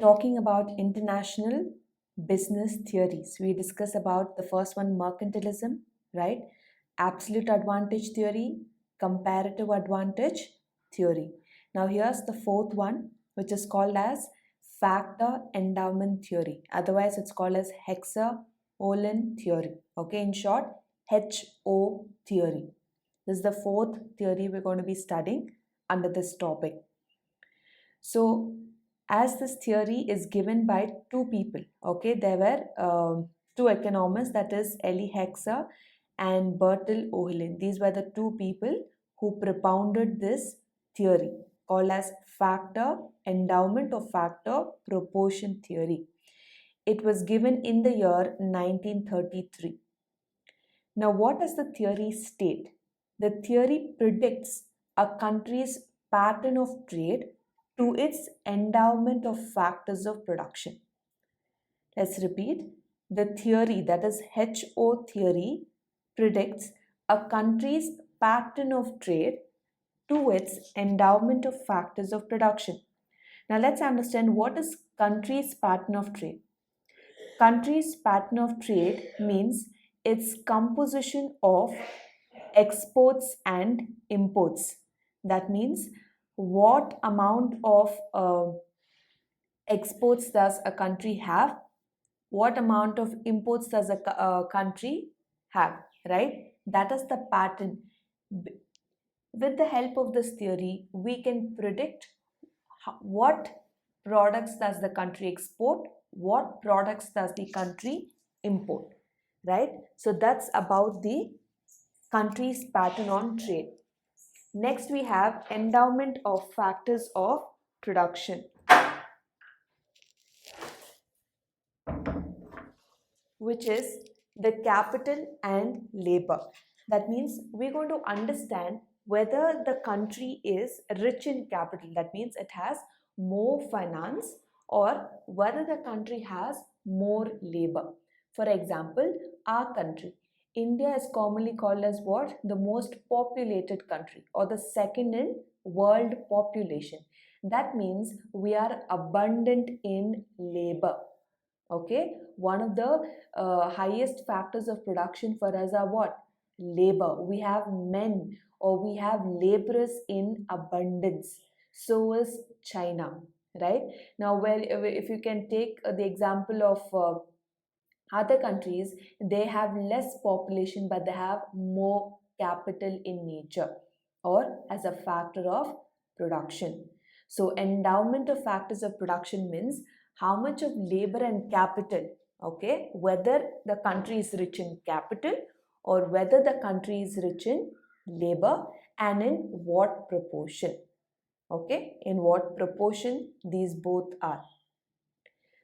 talking about international business theories. We discuss about the first one, mercantilism, right? Absolute advantage theory, comparative advantage theory. Now here's the fourth one, which is called as factor endowment theory. Otherwise, it's called as Hexer-Ohlin theory. Okay, in short, HO theory. This is the fourth theory we're going to be studying under this topic. So, as this theory is given by two people, okay, there were two economists, that is Elie Hexer and Bertil Ohlin. These were the two people who propounded this theory called as factor endowment or factor proportion theory. It was given in the year 1933. Now, what does the theory state? The theory predicts a country's pattern of trade to its endowment of factors of production. Let's repeat. The theory, that is HO theory, predicts a country's pattern of trade to its endowment of factors of production. Now let's understand what is country's pattern of trade. Country's pattern of trade means its composition of exports and imports. That means what amount of exports does a country have, what amount of imports does a country have, right? That is the pattern. With the help of this theory, we can predict what products does the country export, what products does the country import, right? So that's about the country's pattern on trade. Next, we have endowment of factors of production, which is the capital and labor. That means we're going to understand whether the country is rich in capital, that means it has more finance, or whether the country has more labor. For example, our country, India, is commonly called as what? The most populated country, or the second in world population. That means we are abundant in labor. Okay, one of the highest factors of production for us are what? Labor. We have men, or we have laborers in abundance. So is China, right? Now, well, if you can take the example of other countries, they have less population but they have more capital in nature, or as a factor of production. So endowment of factors of production means how much of labor and capital, okay, whether the country is rich in capital or whether the country is rich in labor, and in what proportion, okay, in what proportion these both are.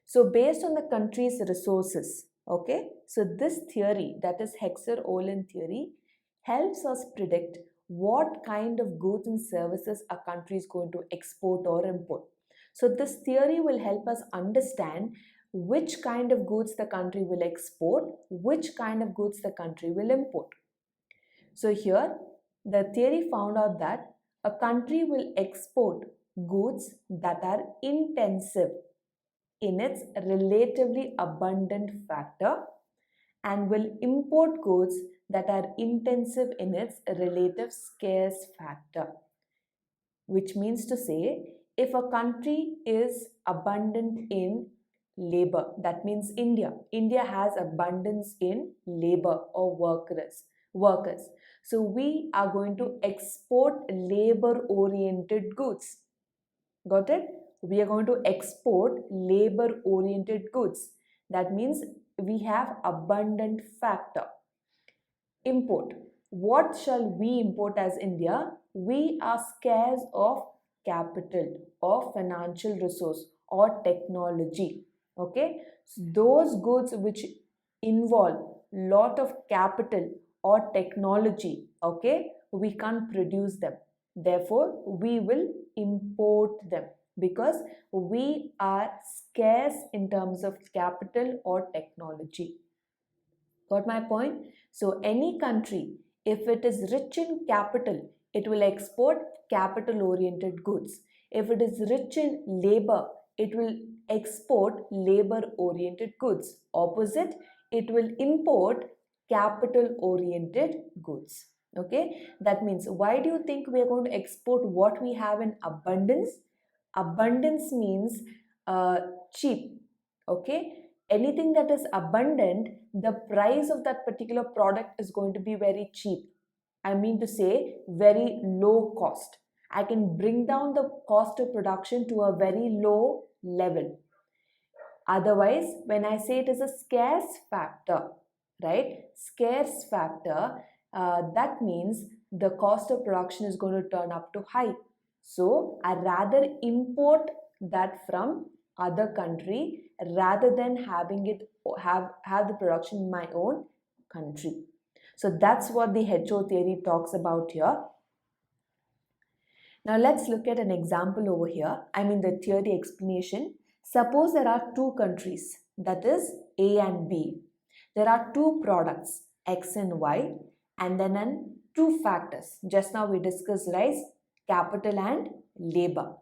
So based on the country's resources, okay, so this theory, that is Hexer-Ohlin theory, helps us predict what kind of goods and services a country is going to export or import. So this theory will help us understand which kind of goods the country will export, which kind of goods the country will import. So here the theory found out that a country will export goods that are intensive in its relatively abundant factor and will import goods that are intensive in its relative scarce factor. Which means to say, if a country is abundant in labor, that means India has abundance in labor or workers. So we are going to export labor oriented goods. Got it? We are going to export labor oriented goods. That means we have abundant factor. Import. What shall we import as India? We are scarce of capital or financial resource or technology. Okay, so those goods which involve lot of capital or technology, okay, we can't produce them. Therefore, we will import them because we are scarce in terms of capital or technology. Got my point? So any country, if it is rich in capital, it will export capital oriented goods. If it is rich in labor, it will export labor-oriented goods. Opposite, it will import capital-oriented goods. Okay, that means why do you think we are going to export what we have in abundance? Abundance means cheap. Okay, anything that is abundant, the price of that particular product is going to be very cheap. I mean to say very low cost. I can bring down the cost of production to a very low level. Otherwise, when I say it is a scarce factor, right? Scarce factor, that means the cost of production is going to turn up to high. So I rather import that from other country rather than having it have the production in my own country. So that's what the HO theory talks about here. Now let's look at an example over here. I mean the theory explanation. Suppose there are two countries, that is A and B. There are two products, X and Y, and then two factors. Just now we discussed, right? Capital and labor.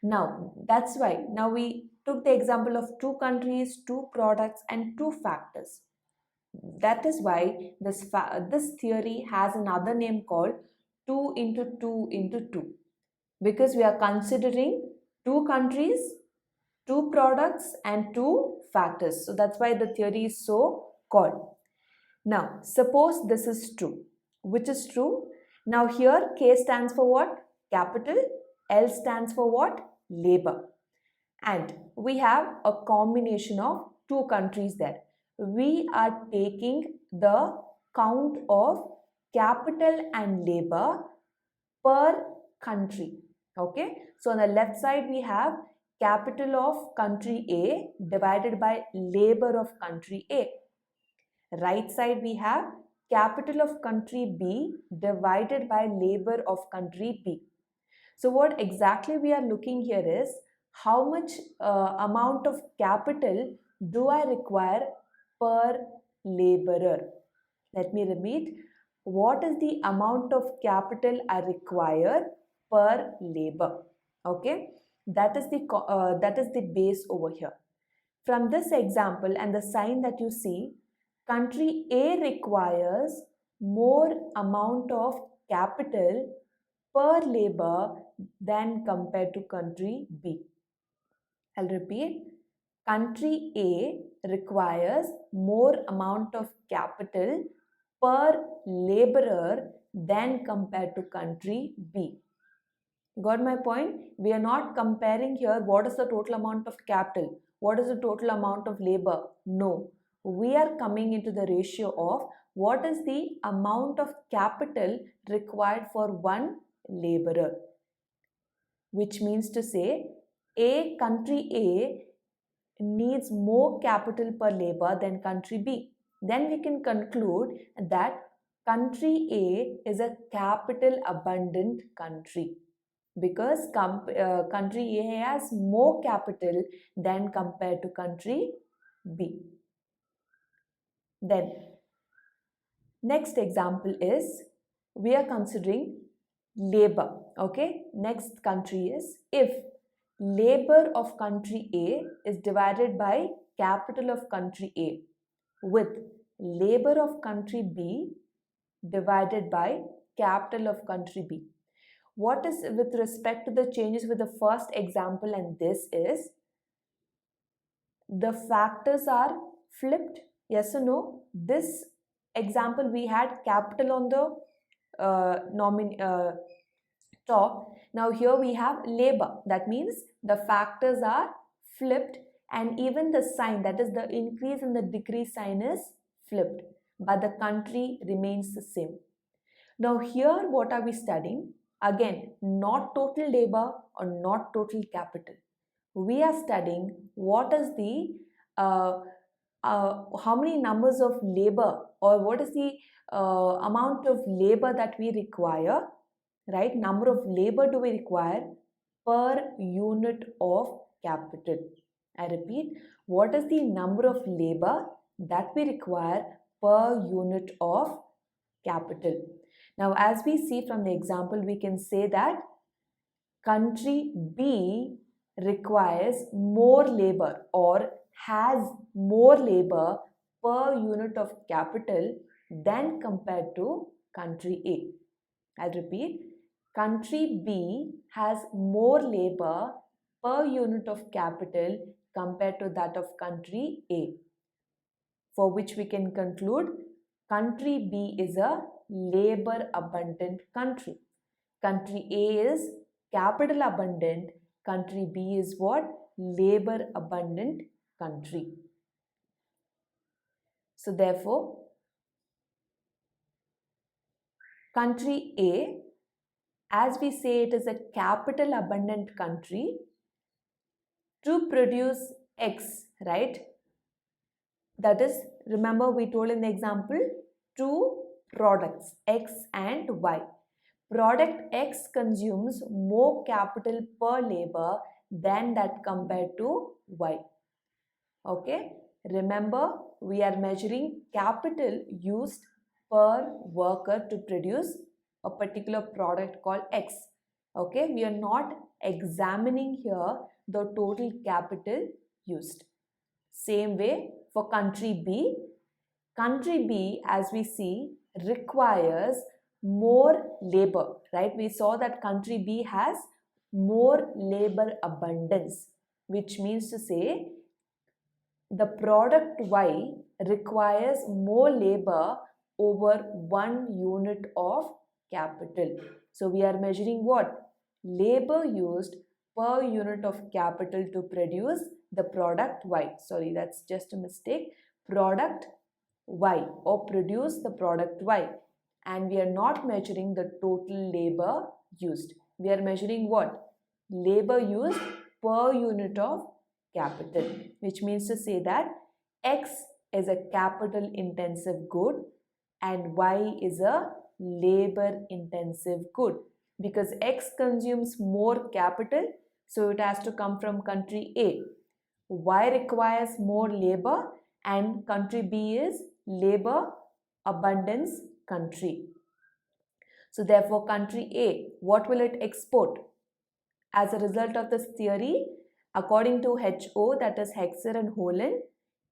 Now that's why now we took the example of two countries, two products, and two factors. That is why this theory has another name called 2 into 2 into 2, because we are considering two countries, two products, and two factors. So that's why the theory is so called. Now, suppose this is true. Which is true? Now here K stands for what? Capital. L stands for what? Labor. And we have a combination of two countries there. We are taking the count of capital and labor per country. Okay, so on the left side we have capital of country A divided by labor of country A. Right side we have capital of country B divided by labor of country B. So what exactly we are looking here is how much amount of capital do I require per laborer. Let me repeat. What is the amount of capital I require per labor? Okay, that is the base over here. From this example and the sign that you see, country A requires more amount of capital per labor than compared to country B. I'll repeat. Country A requires more amount of capital per laborer than compared to country B. Got my point? We are not comparing here what is the total amount of capital, what is the total amount of labor. No, we are coming into the ratio of what is the amount of capital required for one laborer, which means to say country A needs more capital per labor than country B. Then we can conclude that country A is a capital abundant country, because country A has more capital than compared to country B. Then next example is we are considering labor. Okay, next country is if labor of country A is divided by capital of country A with labor of country B divided by capital of country B. What is with respect to the changes with the first example and this is the factors are flipped, yes or no? This example we had capital on the top. Now here we have labor. That means the factors are flipped and even the sign, that is the increase and the decrease sign, is flipped, but the country remains the same. Now here what are we studying? Again, not total labor or not total capital. We are studying what is the how many numbers of labor or what is the amount of labor that we require, right? Number of labor do we require per unit of capital. I repeat, what is the number of labor that we require per unit of capital? Now, as we see from the example, we can say that country B requires more labor or has more labor per unit of capital than compared to country A. I'll repeat, country B has more labor per unit of capital compared to that of country A, for which we can conclude country B is a labor abundant country. Country A is capital abundant, country B is what? Labor abundant country. So therefore, country A, as we say, it is a capital abundant country. To produce X, right? That is, remember we told in the example, two products, X and Y. Product X consumes more capital per labor than that compared to Y. Okay, remember we are measuring capital used per worker to produce a particular product called X. Okay, we are not examining here the total capital used. Same way for country B. Country B, as we see, requires more labor, right? We saw that country B has more labor abundance, which means to say the product Y requires more labor over 1 unit of capital. So we are measuring what? Labor used per unit of capital to produce the product Y. Sorry, that's just a mistake. Product Y, or produce the product Y. And we are not measuring the total labor used. We are measuring what? Labor used per unit of capital, which means to say that X is a capital intensive good and Y is a labor intensive good, because X consumes more capital, so it has to come from country A. Y requires more labor and country B is labor abundance country. So therefore country A, what will it export? As a result of this theory, according to HO, that is Hexer and Holland,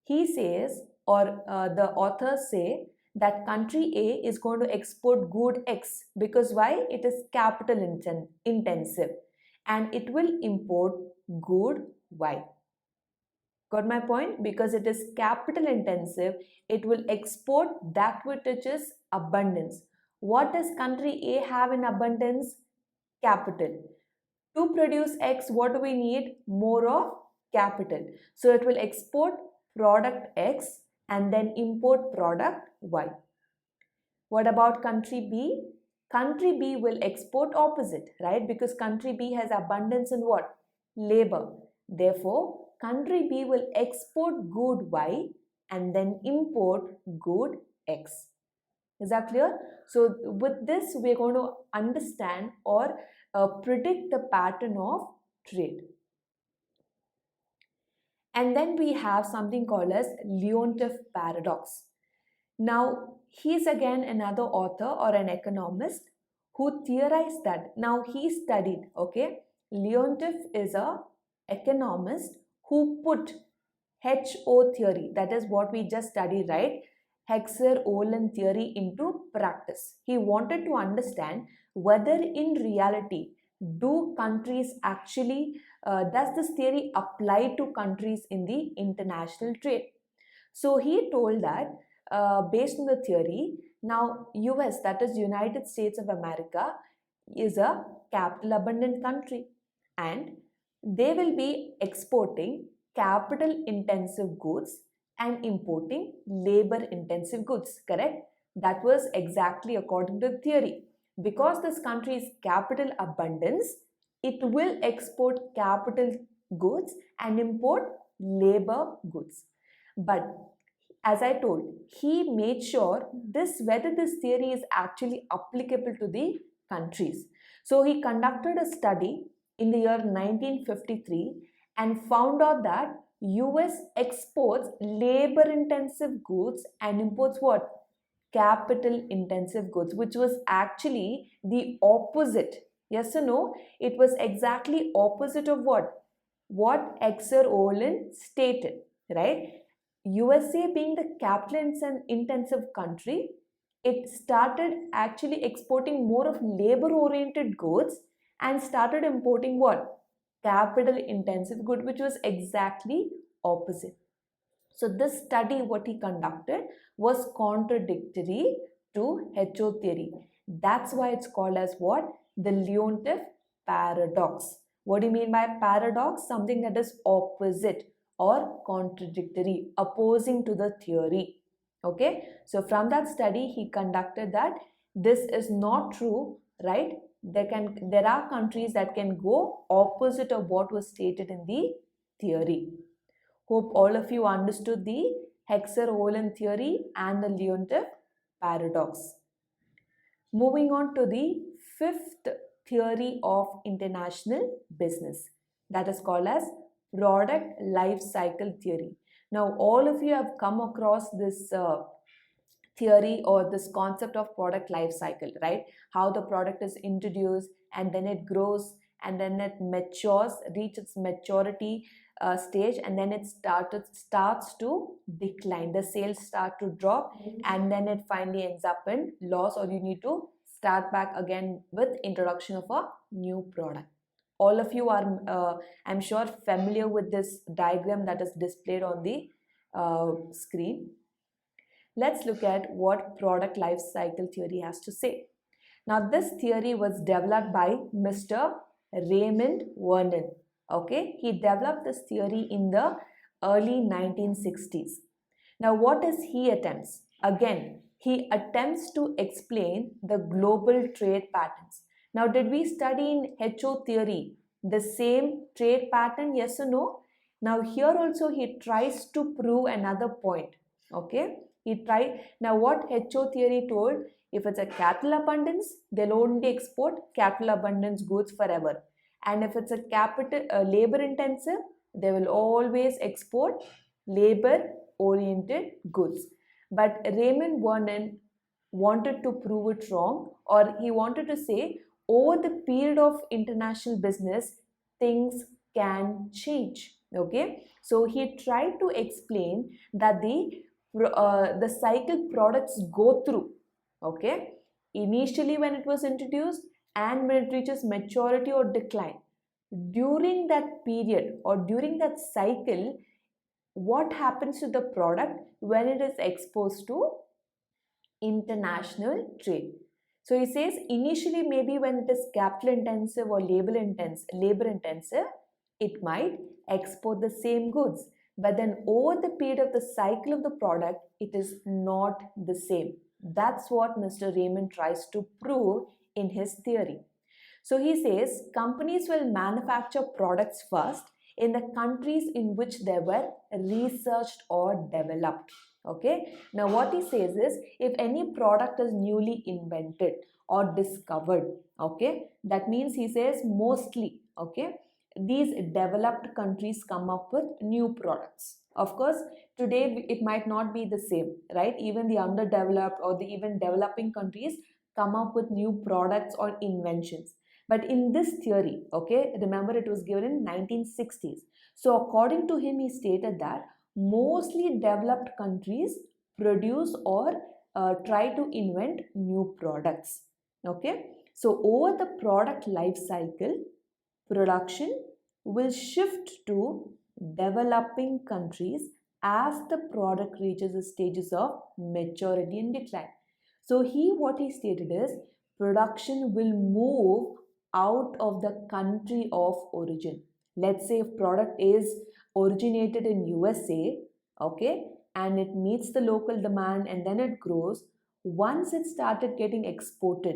he says, or the authors say, that country A is going to export good X, because why? It is capital intensive and it will import good Y. Got my point? Because it is capital intensive, it will export that which is abundance. What does country A have in abundance? Capital. To produce X, what do we need? More of capital. So it will export product X and then import product Y. What about country B? Country B will export opposite, right? Because country B has abundance in what? Labor. Therefore, country B will export good Y and then import good X. Is that clear? So with this, we're going to understand or predict the pattern of trade. And then we have something called as Leontief paradox. Now, he's again another author or an economist who theorized that. Now, he studied, okay? Leontief is a economist who put HO theory, that is what we just studied, right? Hexer-Holland theory into practice. He wanted to understand whether in reality do countries actually, does this theory apply to countries in the international trade? So he told that based on the theory, now US, that is United States of America, is a capital abundant country and they will be exporting capital intensive goods and importing labor intensive goods, correct? That was exactly according to the theory. Because this country is capital abundance, it will export capital goods and import labor goods. But as I told, he made sure whether this theory is actually applicable to the countries. So he conducted a study in the year 1953 and found out that US exports labor intensive goods and imports what? Capital intensive goods, which was actually the opposite. Yes or no? It was exactly opposite of what? what Hector Olin stated, right? USA being the capital intensive country, it started actually exporting more of labor oriented goods and started importing what? Capital intensive good, which was exactly opposite. So this study what he conducted was contradictory to HO theory. That's why it's called as what? The Leontief paradox. What do you mean by paradox? Something that is opposite or contradictory, opposing to the theory. Okay, so from that study he conducted that this is not true, right? There are countries that can go opposite of what was stated in the theory. Hope all of you understood the Hector-Olin theory and the Leontief paradox. Moving on to the fifth theory of international business, that is called as product life cycle theory. Now, all of you have come across this theory or this concept of product life cycle, right? How the product is introduced and then it grows and then it matures, reaches its maturity stage, and then it starts to decline. The sales start to drop, and then it finally ends up in loss, or you need to start back again with introduction of a new product. All of you are, I'm sure, familiar with this diagram that is displayed on the screen. Let's look at what product life cycle theory has to say. Now, this theory was developed by Mr. Raymond Vernon. Okay, he developed this theory in the early 1960s. Now, what does he attempts? Again, he attempts to explain the global trade patterns. Now, did we study in HO theory the same trade pattern? Yes or no? Now, here also he tries to prove another point. Okay, he tried. Now, what HO theory told? If it's a cattle abundance, they'll only export cattle abundance goods forever. And if it's a labor intensive, they will always export labor oriented goods. But Raymond Vernon wanted to prove it wrong, or he wanted to say over the period of international business, things can change. Okay, so he tried to explain that the cycle products go through. Okay, initially when it was introduced and when it reaches maturity or decline, during that period or during that cycle, what happens to the product when it is exposed to international trade? So he says initially maybe when it is capital intensive or labor intensive, it might export the same goods, but then over the period of the cycle of the product, it is not the same. That's what Mr. Raymond tries to prove in his theory. So he says companies will manufacture products first in the countries in which they were researched or developed. Okay, now what he says is if any product is newly invented or discovered, okay, that means he says mostly, okay, these developed countries come up with new products. Of course, today it might not be the same, right? Even the underdeveloped or the even developing countries come up with new products or inventions. But in this theory, okay, remember it was given in 1960s. So according to him, he stated that mostly developed countries produce or try to invent new products. Okay, so over the product life cycle, production will shift to developing countries as the product reaches the stages of maturity and decline. So what he stated is production will move out of the country of origin. Let's say if product is originated in USA, okay, and it meets the local demand and then it grows. Once it started getting exported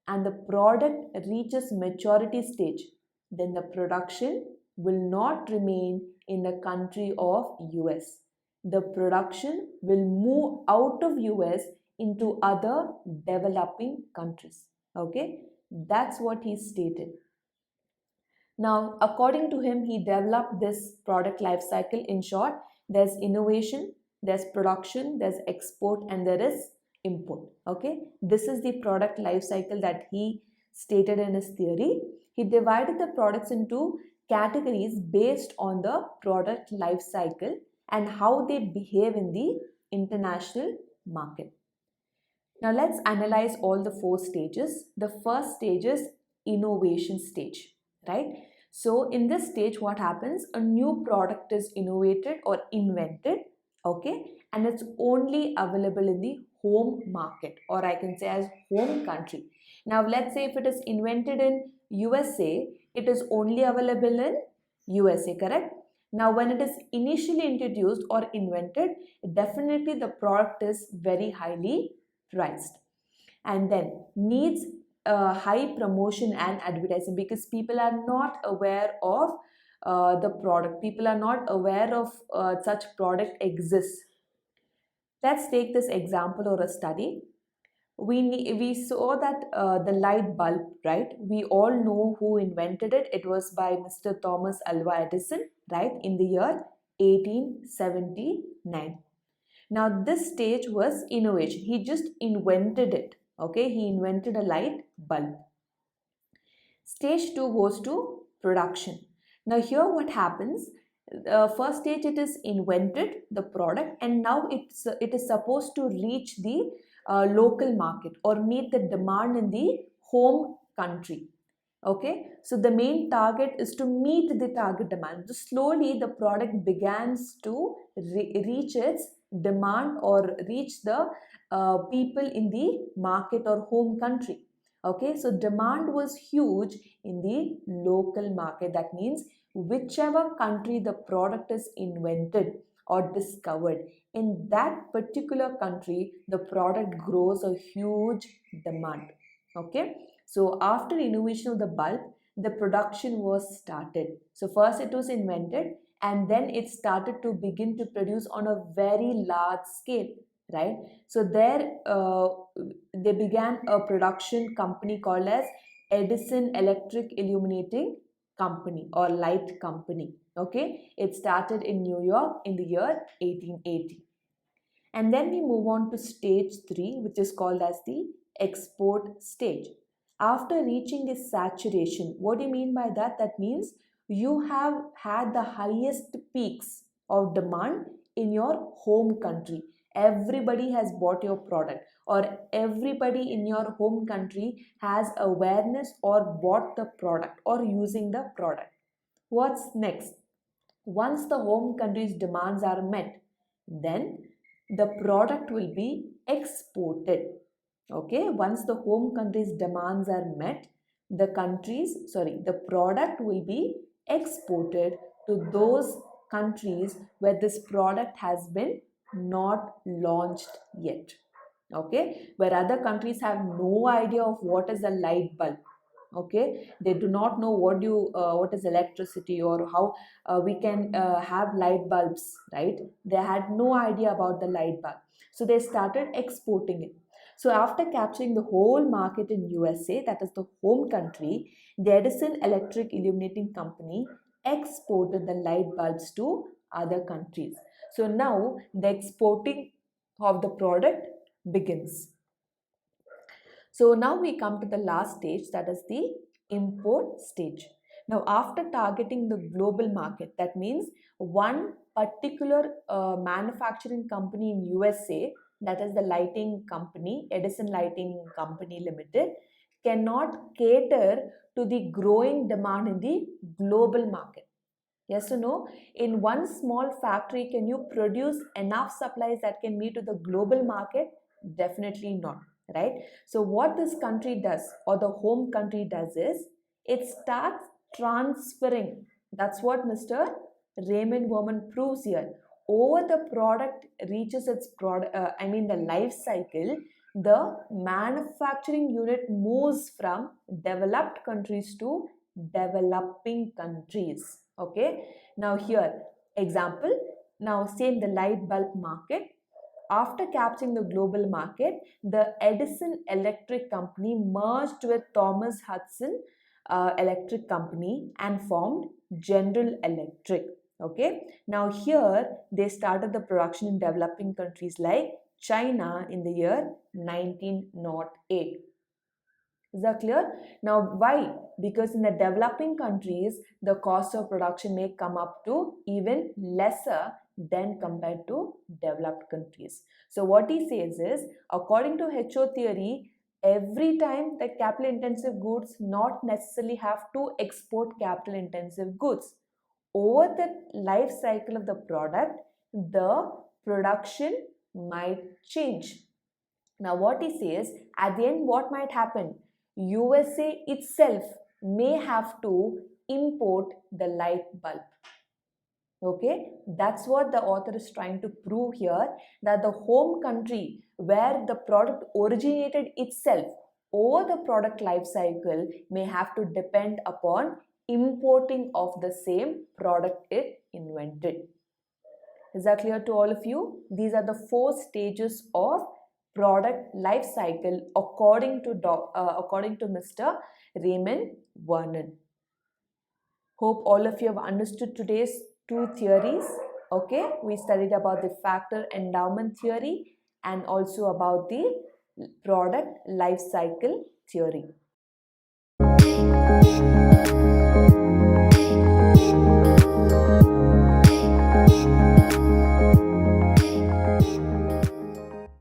and the product reaches maturity stage, then the production will not remain in the country of US. The production will move out of US into other developing countries. Okay, that's what he stated. Now, according to him, he developed this product life cycle. In short, there's innovation, there's production, there's export, and there is import. Okay, this is the product life cycle that he stated in his theory. He divided the products into categories based on the product life cycle and how they behave in the international market. Now let's analyze all the four stages. The first stage is innovation stage, right? So in this stage, what happens? A new product is innovated or invented, okay? And it's only available in the home market, or I can say as home country. Now let's say if it is invented in USA, it is only available in USA, correct? Now when it is initially introduced or invented, definitely the product is very highly priced, and then needs high promotion and advertising, because people are not aware of the product, people are not aware of such product exists. Let's take this example or a study. We saw that the light bulb, right? We all know who invented it. It was by Mr. Thomas Alva Edison, right, in the year 1879. Now this stage was innovation. He just invented it. Okay, he invented a light bulb. Stage 2 goes to production. Now here what happens? First stage, it is invented the product, and now it is supposed to reach the local market or meet the demand in the home country. Okay, so the main target is to meet the target demand. So slowly the product begins to reach its demand or reach the people in the market or home country. Okay, so demand was huge in the local market. That means whichever country the product is invented or discovered, in that particular country the product grows a huge demand. Okay, so after innovation of the bulb, the production was started. So first it was invented, and then it started to begin to produce on a very large scale, right? So there they began a production company called as Edison Electric Illuminating Company or Light Company. Okay, it started in New York in the year 1880. And then we move on to stage 3, which is called as the export stage. After reaching this saturation, what do you mean by that? That means you have had the highest peaks of demand in your home country. Everybody has bought your product, or everybody in your home country has awareness or bought the product or using the product. What's next? Once the home country's demands are met, then the product will be exported. Okay, once the home country's demands are met, the product will be exported to those countries where this product has been not launched yet. Okay, where other countries have no idea of what is a light bulb. Okay, they do not know what is electricity or how we can have light bulbs, right? They had no idea about the light bulb, so they started exporting it. So after capturing the whole market in USA, that is the home country, the Edison Electric Illuminating Company exported the light bulbs to other countries. So now the exporting of the product begins. So now we come to the last stage, that is the import stage. Now after targeting the global market, that means one particular manufacturing company in USA, that is the lighting company, Edison Lighting Company Limited, cannot cater to the growing demand in the global market. Yes or no? In one small factory, can you produce enough supplies that can meet to the global market? Definitely not, right? So what this country does, or the home country does, is it starts transferring. That's what Mr. Raymond Werman proves here. Over the product reaches its the life cycle, the manufacturing unit moves from developed countries to developing countries. Okay, now here example, now same the light bulb market. After capturing the global market, the Edison Electric Company merged with Thomas Hudson Electric Company and formed General Electric. Okay, now here they started the production in developing countries like China in the year 1908. Is that clear? Now, why? Because in the developing countries, the cost of production may come up to even lesser than compared to developed countries. So, what he says is, according to HO theory, every time the capital intensive goods not necessarily have to export capital intensive goods. Over the life cycle of the product, the production might change. Now, what he says, at the end, what might happen? USA itself may have to import the light bulb. Okay, that's what the author is trying to prove here, that the home country where the product originated itself over the product life cycle may have to depend upon importing of the same product it invented. Is that clear to all of you? These are the 4 stages of product life cycle according to Mr. Raymond Vernon. Hope all of you have understood today's 2 theories. Okay, we studied about the factor endowment theory and also about the product life cycle theory.